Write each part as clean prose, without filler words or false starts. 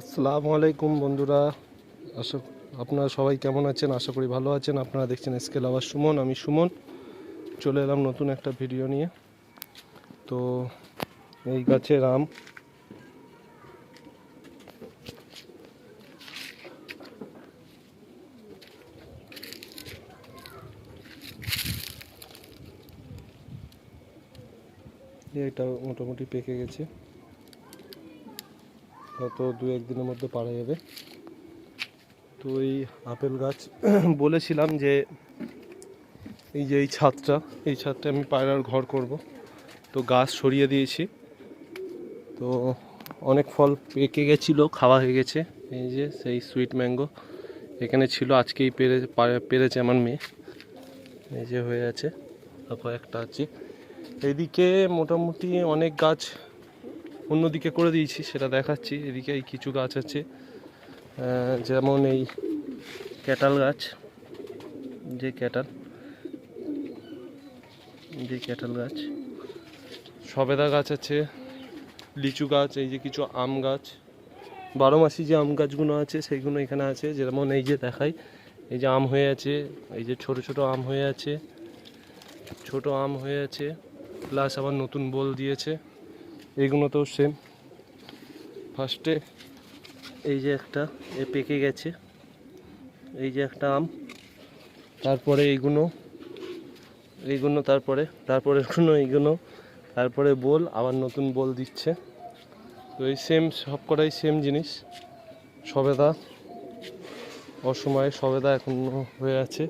আসসালামু আলাইকুম বন্ধুরা। আশা আপনারা সবাই কেমন আছেন? আশা করি ভালো আছেন। আপনারা দেখছেন স্কেল আওয়ার সুমন। আমি সুমন চলে এলাম নতুন একটা ভিডিও নিয়ে। তো এই গাছের আম এটা মোটামুটি পেকে গেছে, হয়তো দু একদিনের মধ্যে পারা যাবে। তো এই আপেল গাছ বলেছিলাম যে এই ছাদটা আমি পায়রার ঘর করব। তো গাছ সরিয়ে দিয়েছি। তো অনেক ফল পেকে গেছিলো, খাওয়া হয়ে গেছে। এই যে সেই সুইট ম্যাঙ্গো এখানে ছিল, আজকেই পেরেছে আমার মেয়ে। এই যে হয়ে আছে, কয়েকটা আছে। এইদিকে মোটামুটি অনেক গাছ অন্যদিকে করে দিয়েছি, সেটা দেখাচ্ছি। এদিকে এই কিছু গাছ আছে, যেমন এই ক্যাটাল গাছ, যে ক্যাটাল গাছ, সবেদা গাছ আছে, লিচু গাছ, এই যে কিছু আম গাছ, 12 মাসি যে আম গাছগুলো আছে সেইগুলো এখানে আছে। যেমন এই যে দেখাই, এই যে আম হয়ে আছে, এই যে ছোট ছোট আম হয়ে আছে, প্লাস আবার নতুন বোল দিয়েছে। এইগুলোতেও সেম। ফার্স্টে এই যে একটা পেকে গেছে, এই যে একটা আম, তারপরে এইগুলো, তারপরে তারপরে বোল, আবার নতুন বোল দিচ্ছে। তো এই সেম, সব কটাই সেম জিনিস। সবেদা অসময়ে সবেদা এখনো হয়ে আছে।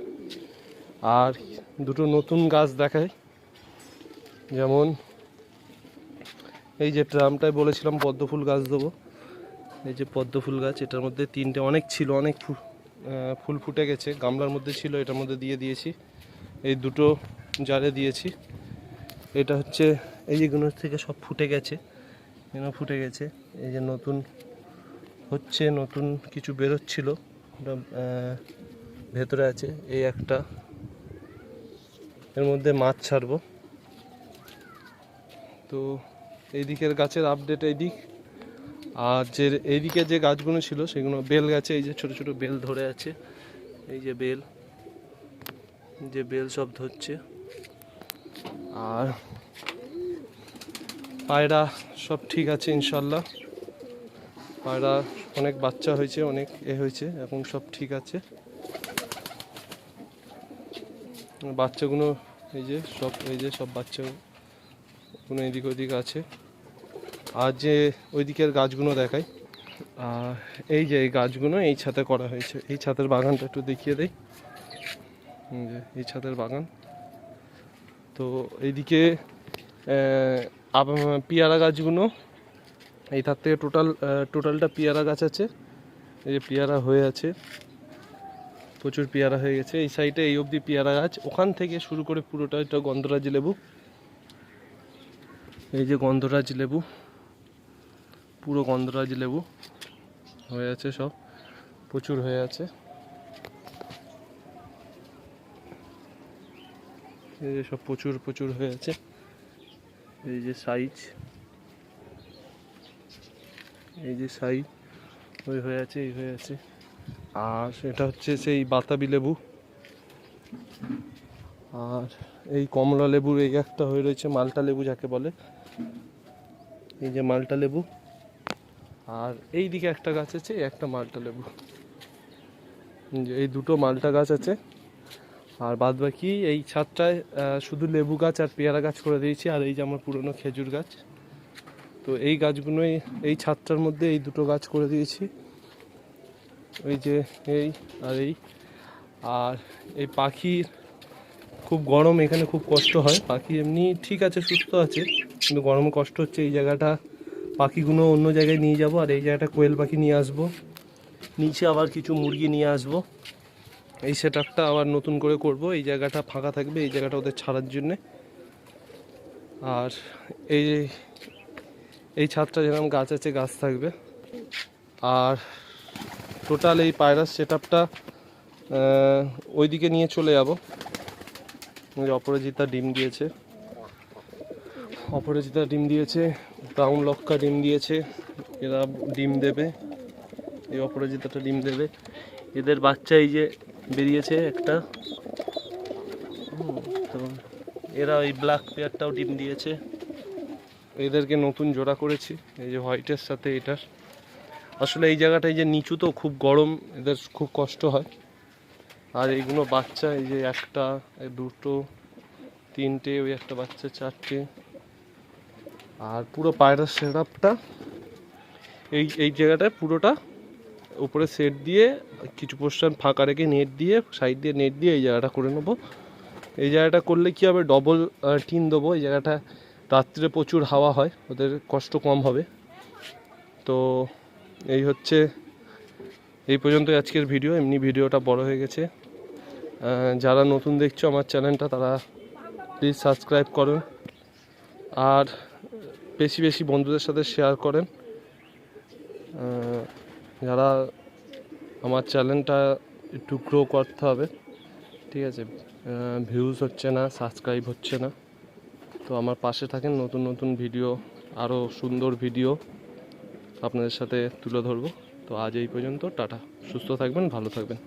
আর দুটো নতুন গাছ দেখায়, যেমন এই যে ট্রামটায় বলেছিলাম পদ্ম ফুল গাছ দেবো। এই যে পদ্ম ফুল গাছ, এটার মধ্যে তিনটে, অনেক ছিল, অনেক ফুল ফুটে গেছে। গামলার মধ্যে ছিল, এটার মধ্যে দিয়ে দিয়েছি। এই দুটো জারে দিয়েছি। এটা হচ্ছে এই যেগুলোর থেকে সব ফুটে গেছে, ফুটে গেছে। এই যে নতুন হচ্ছে, নতুন কিছু বেরোচ্ছিল, ওটা ভেতরে আছে। এই একটা, এর মধ্যে মাছ ছাড়বো। তো এই দিকের গাছের আপডেট এই দিক। আর যে এইদিকে যে গাছগুলো ছিল সেগুলো বেল গাছে, এই যে ছোট ছোট বেল ধরে আছে। এই যে বেল সব ধরছে। আর পায়রা সব ঠিক আছে ইনশাল্লাহ। পায়রা অনেক বাচ্চা হয়েছে, অনেক হয়েছে, এখন সব ঠিক আছে। বাচ্চাগুলো এই যে সব বাচ্চাগুলো এদিক ওদিক আছে। আর যে ওইদিকের গাছগুলো দেখাই, এই যে এই গাছগুলো এই ছাদে করা হয়েছে। এই ছাদের বাগানটা একটু দেখিয়ে দেই। এই ছাদের বাগান। তো এইদিকে পেয়ারা গাছগুলো, এই ধার থেকে টোটালটা পেয়ারা গাছ আছে। এই যে পেয়ারা হয়ে আছে, প্রচুর পেয়ারা হয়ে গেছে। এই সাইডে এই অবধি পেয়ারা গাছ, ওখান থেকে শুরু করে পুরোটা এটা গন্ধরাজ লেবু। এই যে গন্ধরাজ লেবু, পুরো গন্ধরাজ লেবু হয়ে আছে, সব প্রচুর হয়ে আছে। এই যে সব প্রচুর হয়ে আছে। এই যে সাইজ ওই হয়ে আছে, এই হয়ে আছে। আর সেটা হচ্ছে সেই বাতাবি লেবু। আর এই কমলা লেবুর এই একটা হয়ে রয়েছে, মালটা লেবু যাকে বলে, এই যে মালটা লেবু। আর এই দিকে একটা গাছ আছে, একটা মালটা লেবু। এই দুটো মালটা গাছ আছে। আর বাদ বাকি এই ছাদটায় শুধু লেবু গাছ আর পেয়ারা গাছ করে দিয়েছি। আর এই যে আমার পুরনো খেজুর গাছ। তো এই গাছগুলোই এই ছাদটার মধ্যে এই দুটো গাছ করে দিয়েছি। ওই যে আর এই পাখির খুব গরম, এখানে খুব কষ্ট হয়। পাখি এমনি ঠিক আছে, সুস্থ আছে, কিন্তু গরমে কষ্ট হচ্ছে। এই জায়গাটা পাখিগুলো অন্য জায়গায় নিয়ে যাব। আর এই জায়গাটা কোয়েল পাখি নিয়ে আসবো, নিচে আবার কিছু মুরগি নিয়ে আসবো। এই সেট আপটা আবার নতুন করে করব। এই জায়গাটা ফাঁকা থাকবে, এই জায়গাটা ওদের ছাড়ার জন্যে। আর এই এই ছাদটা যেরকম গাছ আছে, গাছ থাকবে। আর টোটাল এই পায়রার সেট আপটা ওইদিকে নিয়ে চলে যাব। অপরাজিতা ডিম দিয়েছে, ব্রাউন লক্কা ডিম দিয়েছে, এরা ডিম দেবে। এই অপরাজিতাটা ডিম দেবে। এদের বাচ্চা এই যে বেরিয়েছে একটা। তো এরা ওই ব্ল্যাক পেয়ারটাও ডিম দিয়েছে। এদেরকে নতুন জোড়া করেছি, এই যে হোয়াইটের সাথে এটার। আসলে এই জায়গাটায় যে নিচু তো খুব গরম, এদের খুব কষ্ট হয়। আর এইগুলো বাচ্চা, এই যে একটা, দুটো, তিনটে, ওই একটা বাচ্চা, চারটে। আর পুরো পায়রার সেটআপটা এই জায়গাটায় পুরোটা উপরে সেট দিয়ে কিছু পোর্শন ফাঁকা রেখে নেট দিয়ে, সাইড দিয়ে নেট দিয়ে এই জায়গাটা করে নেবো। এই জায়গাটা করলে কি হবে, ডবল টিন দেবো। এই জায়গাটা রাত্রে প্রচুর হাওয়া হয়, ওদের কষ্ট কম হবে। তো এই হচ্ছে, এই পর্যন্তই আজকের ভিডিও। এমনি ভিডিওটা বড় হয়ে গেছে। যারা নতুন দেখছো আমার চ্যানেলটা, তারা প্লিজ সাবস্ক্রাইব করুন আর বেশি বেশি বন্ধুদের সাথে শেয়ার করেন। যারা আমার চ্যানেলটা একটু গ্রো করতে হবে, ঠিক আছে? ভিউজ হচ্ছে না, সাবস্ক্রাইব হচ্ছে না, তো আমার পাশে থাকেন। নতুন নতুন ভিডিও, আরও সুন্দর ভিডিও আপনাদের সাথে তুলে ধরবো। তো আজ এই পর্যন্ত, টাটা। সুস্থ থাকবেন, ভালো থাকবেন।